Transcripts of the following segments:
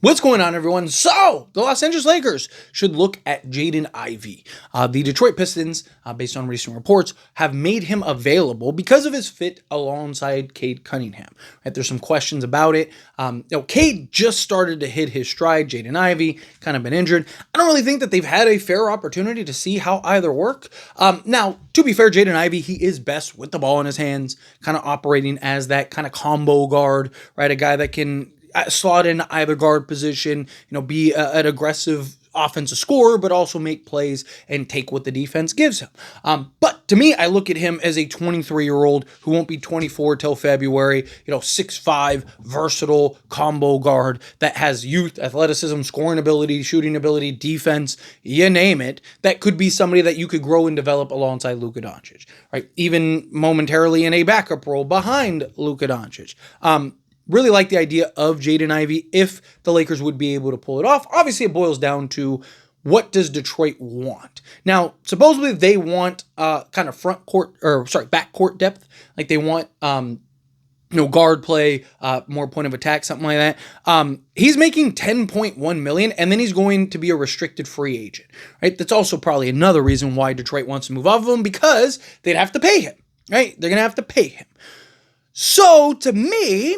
What's going on, everyone? So, the Los Angeles Lakers should look at Jaden Ivey. The Detroit Pistons, based on recent reports, have made him available because of his fit alongside Cade Cunningham. Right? There's some questions about it. Cade just started to hit his stride. Jaden Ivey kind of been injured. I don't really think that they've had a fair opportunity to see how either work. Now, to be fair, Jaden Ivey, he is best with the ball in his hands, kind of operating as that kind of combo guard, right? A guy that can slot in either guard position, be an aggressive offensive scorer, but also make plays and take what the defense gives him. But to me, I look at him as a 23-year-old who won't be 24 till February, 6'5", versatile combo guard that has youth, athleticism, scoring ability, shooting ability, defense, you name it, that could be somebody that you could grow and develop alongside Luka Doncic, right? Even momentarily in a backup role behind Luka Doncic. Really like the idea of Jaden Ivey if the Lakers would be able to pull it off. Obviously, it boils down to what does Detroit want? Now, supposedly they want kind of back court depth. Like they want guard play, more point of attack, something like that. He's making $10.1 million, and then he's going to be a restricted free agent. Right? That's also probably another reason why Detroit wants to move off of him, because they'd have to pay him. Right? They're gonna have to pay him. So to me,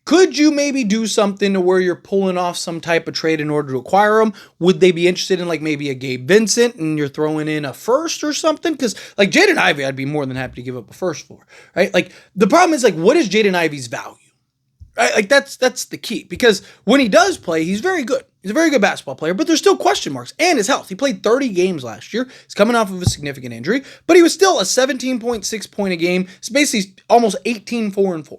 could you maybe do something to where you're pulling off some type of trade in order to acquire him? Would they be interested in like maybe a Gabe Vincent and you're throwing in a first or something? Because like Jaden Ivey, I'd be more than happy to give up a first for, right? Like the problem is like, what is Jaden Ivey's value? Right? Like that's the key, because when he does play, he's very good. He's a very good basketball player, but there's still question marks. And his health. He played 30 games last year. He's coming off of a significant injury, but he was still a 17.6 point a game. It's basically almost 18-4-4.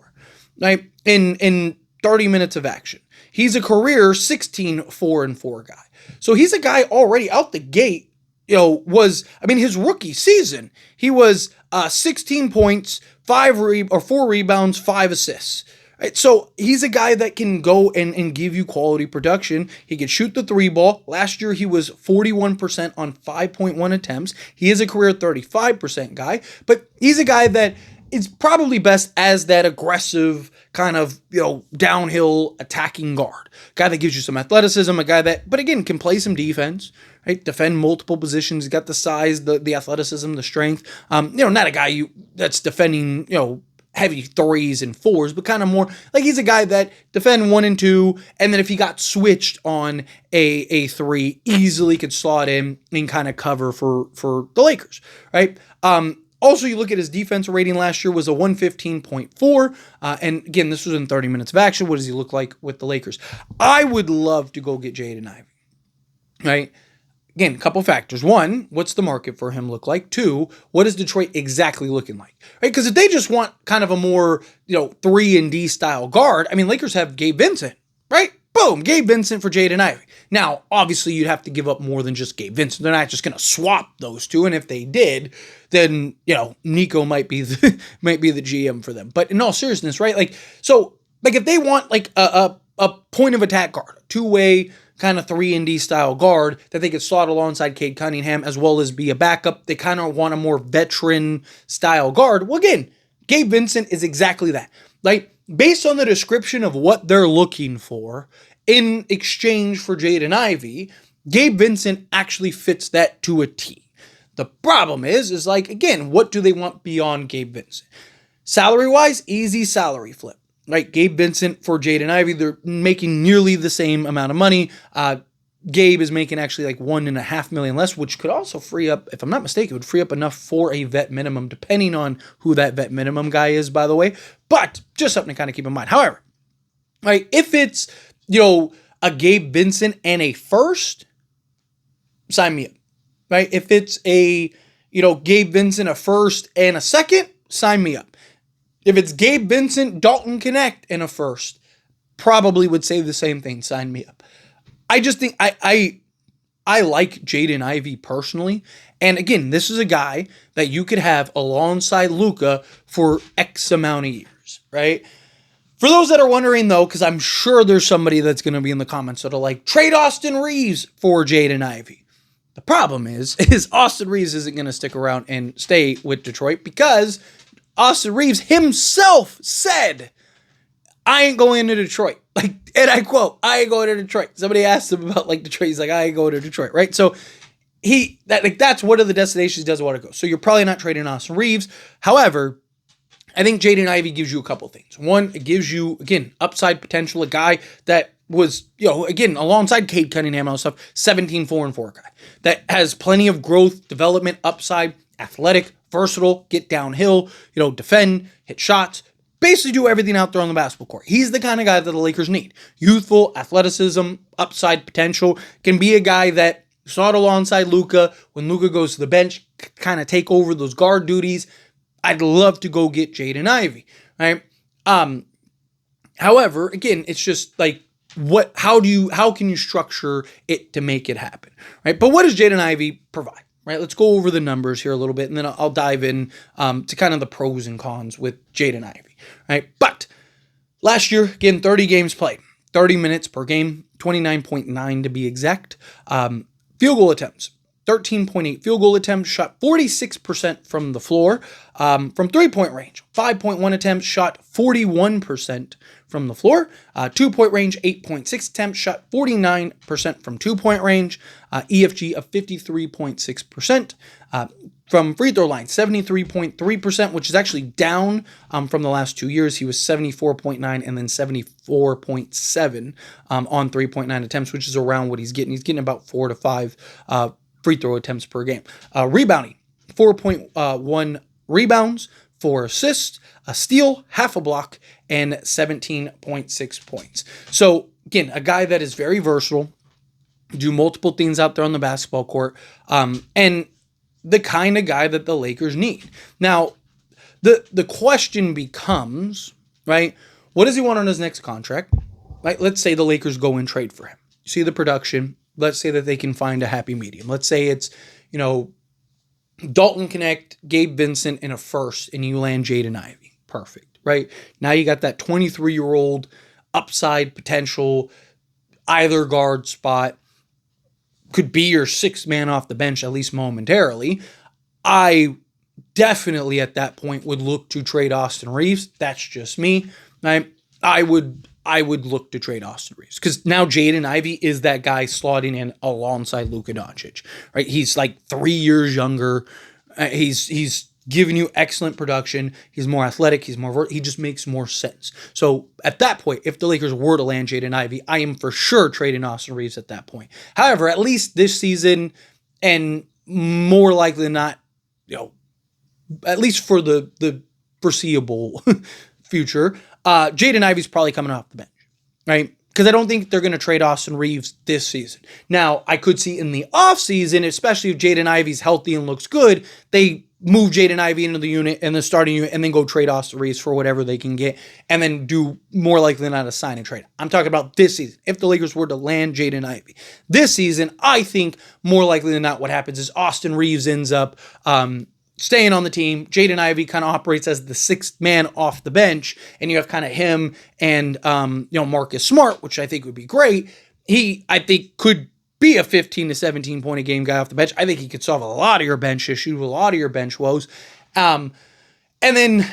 Right? In 30 minutes of action. He's a career 16-4-4 guy. So he's a guy already out the gate, his rookie season, he was 16 points, 4 rebounds, 5 assists. Right? So he's a guy that can go and give you quality production. He can shoot the 3 ball. Last year, he was 41% on 5.1 attempts. He is a career 35% guy, but he's a guy that is probably best as that aggressive kind of, downhill attacking guard. Guy that gives you some athleticism, a guy that, but again, can play some defense, right? Defend multiple positions. He's got the size, the athleticism, the strength. Not a guy that's defending, heavy 3s and 4s, but kind of more like he's a guy that defend 1 and 2, and then if he got switched on a 3, easily could slot in and kind of cover for the Lakers, right? Also, you look at his defense rating last year was a 115.4. And again, this was in 30 minutes of action. What does he look like with the Lakers? I would love to go get Jaden Ivey. Right? Again, a couple factors. 1, what's the market for him look like? 2, what is Detroit exactly looking like? Right? Because if they just want kind of a more, 3-and-D style guard, Lakers have Gabe Vincent, right? Boom, Gabe Vincent for Jaden Ivey. Now, obviously, you'd have to give up more than just Gabe Vincent. They're not just going to swap those two, and if they did, then Nico might be the GM for them. But in all seriousness, right? If they want like a point of attack guard, a 2-way kind of 3-and-D style guard that they could slot alongside Cade Cunningham as well as be a backup, they kind of want a more veteran style guard. Well, again, Gabe Vincent is exactly that. Based on the description of what they're looking for in exchange for Jaden Ivey, Gabe Vincent actually fits that to a T. The problem is again, what do they want beyond Gabe Vincent? Salary-wise, easy salary flip. Right? Gabe Vincent for Jaden Ivey, they're making nearly the same amount of money. Gabe is making actually like $1.5 million less, which could also free up, if I'm not mistaken, would free up enough for a vet minimum, depending on who that vet minimum guy is, by the way. But just something to kind of keep in mind. However, right, if it's, a Gabe Vincent and a first, sign me up. Right? If it's a, Gabe Vincent, a first and a second, sign me up. If it's Gabe Vincent, Dalton Connect, and a first, probably would say the same thing, sign me up. I just think I like Jaden Ivey personally. And again, this is a guy that you could have alongside Luka for X amount of years, right? For those that are wondering, though, because I'm sure there's somebody that's going to be in the comments that are like, trade Austin Reeves for Jaden Ivey. The problem is Austin Reeves isn't going to stick around and stay with Detroit because Austin Reeves himself said, I ain't going to Detroit. Like, and I quote, I ain't going to Detroit. Somebody asked him about like Detroit. He's like, I ain't going to Detroit, right? So that's one of the destinations he doesn't want to go. So you're probably not trading Austin Reeves. However, I think Jaden Ivey gives you a couple things. One, it gives you, again, upside potential, a guy that was, again, alongside Cade Cunningham and all that stuff, 17-4-4 guy that has plenty of growth, development, upside, athletic, versatile, get downhill, defend, hit shots, basically do everything out there on the basketball court. He's the kind of guy that the Lakers need. Youthful, athleticism, upside potential, can be a guy that saw it alongside Luka. When Luka goes to the bench, kind of take over those guard duties. I'd love to go get Jaden Ivey, right? However, again, it's just like, how can you structure it to make it happen, right? But what does Jaden Ivey provide, right? Let's go over the numbers here a little bit, and then I'll dive in to kind of the pros and cons with Jaden Ivey, right? But last year, again, 30 games played, 30 minutes per game, 29.9 to be exact. Field goal attempts, 13.8 field goal attempts, shot 46% from the floor, from 3-point range. 5.1 attempts, shot 41% from the floor. 2-point range, 8.6 attempts, shot 49% from 2-point range. EFG of 53.6%. From free throw line, 73.3%, which is actually down from the last 2 years. He was 74.9 and then 74.7 on 3.9 attempts, which is around what he's getting. He's getting about 4 to 5 free throw attempts per game. Rebounding, 4.1 rebounds, 4 assists, a steal, half a block, and 17.6 points. So again, a guy that is very versatile, do multiple things out there on the basketball court, and the kind of guy that the Lakers need. Now, the question becomes, right, what does he want on his next contract? Right, let's say the Lakers go and trade for him. You see the production. Let's say that they can find a happy medium. Let's say it's, Dalton Connect, Gabe Vincent, and a first, and you land Jaden Ivey. Perfect, right? Now you got that 23-year-old upside potential, either guard spot, could be your sixth man off the bench, at least momentarily. I definitely at that point would look to trade Austin Reeves. That's just me. I would look to trade Austin Reeves because now Jaden Ivey is that guy slotting in alongside Luka Doncic, right? He's like 3 years younger. He's giving you excellent production. He's more athletic. He just makes more sense. So at that point, if the Lakers were to land Jaden Ivey, I am for sure trading Austin Reeves at that point. However, at least this season, and more likely than not, at least for the foreseeable future, Jaden Ivey's probably coming off the bench, right? Because I don't think they're going to trade Austin Reeves this season. Now, I could see in the offseason, especially if Jaden Ivey's healthy and looks good, they move Jaden Ivey into the unit and the starting unit and then go trade Austin Reeves for whatever they can get and then do more likely than not a sign and trade. I'm talking about this season. If the Lakers were to land Jaden Ivey this season, I think more likely than not what happens is Austin Reeves ends up staying on the team. Jaden Ivey kind of operates as the sixth man off the bench, and you have kind of him and Marcus Smart, which I think would be great. He, I think, could be a 15 to 17 point a game guy off the bench. I think he could solve a lot of your bench issues, a lot of your bench woes. And then,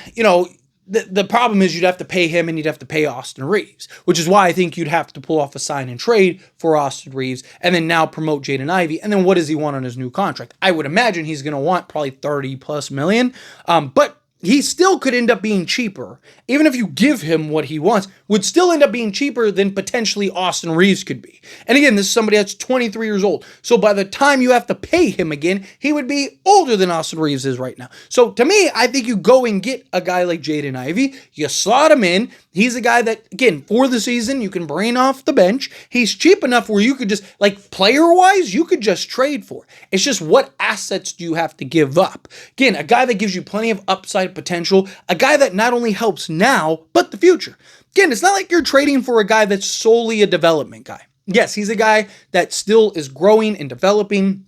the problem is you'd have to pay him and you'd have to pay Austin Reeves, which is why I think you'd have to pull off a sign and trade for Austin Reeves and then now promote Jaden Ivey. And then what does he want on his new contract? I would imagine he's going to want probably 30 plus million. But he still could end up being cheaper. Even if you give him what he wants, would still end up being cheaper than potentially Austin Reeves could be. And again, this is somebody that's 23 years old. So by the time you have to pay him again, he would be older than Austin Reeves is right now. So to me, I think you go and get a guy like Jaden Ivey. You slot him in. He's a guy that, again, for the season, you can bring off the bench. He's cheap enough where you could just, like player-wise, you could just trade for. It's just what assets do you have to give up? Again, a guy that gives you plenty of upside potential, a guy that not only helps now, but the future. Again, it's not like you're trading for a guy that's solely a development guy. Yes, he's a guy that still is growing and developing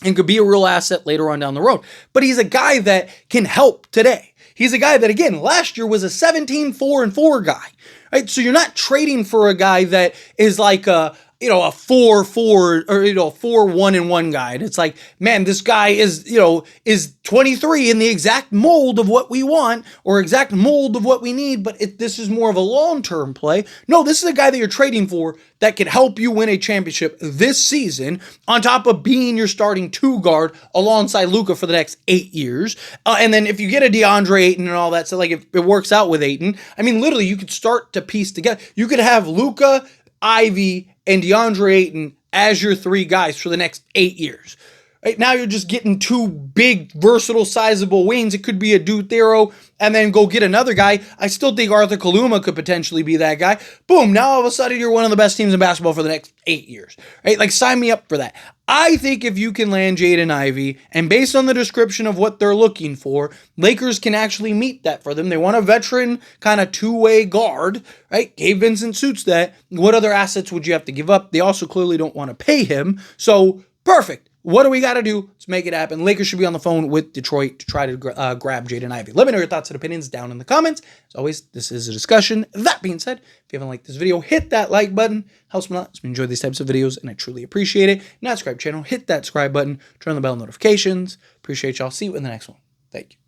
and could be a real asset later on down the road. But he's a guy that can help today. He's a guy that, again, last year was a 17-4-4 guy, right? So you're not trading for a guy that is like a a 4-4 or 4-1-1 guy. And it's like, man, this guy is 23 in the exact mold of what we want or exact mold of what we need, but this is more of a long-term play. No, this is a guy that you're trading for that could help you win a championship this season on top of being your starting 2 guard alongside Luka for the next 8 years. And then if you get a DeAndre Ayton and all that, so like if it works out with Ayton, I mean, literally you could start to piece together. You could have Luka, Ivy, and DeAndre Ayton as your 3 guys for the next 8 years. Right now you're just getting 2 big, versatile, sizable wings. It could be a Duthero and then go get another guy. I still think Arthur Kaluma could potentially be that guy. Boom, now all of a sudden you're one of the best teams in basketball for the next 8 years. Right? Like, sign me up for that. I think if you can land Jaden Ivey, and based on the description of what they're looking for, Lakers can actually meet that for them. They want a veteran kind of 2-way guard, right? Gabe Vincent suits that. What other assets would you have to give up? They also clearly don't want to pay him. So, perfect. What do we got to do to make it happen? Lakers should be on the phone with Detroit to try to grab Jaden Ivey. Let me know your thoughts and opinions down in the comments. As always, this is a discussion. That being said, if you haven't liked this video, hit that like button. Helps me a lot. If you enjoy these types of videos, and I truly appreciate it. Not subscribe channel, hit that subscribe button. Turn on the bell notifications. Appreciate y'all. See you in the next one. Thank you.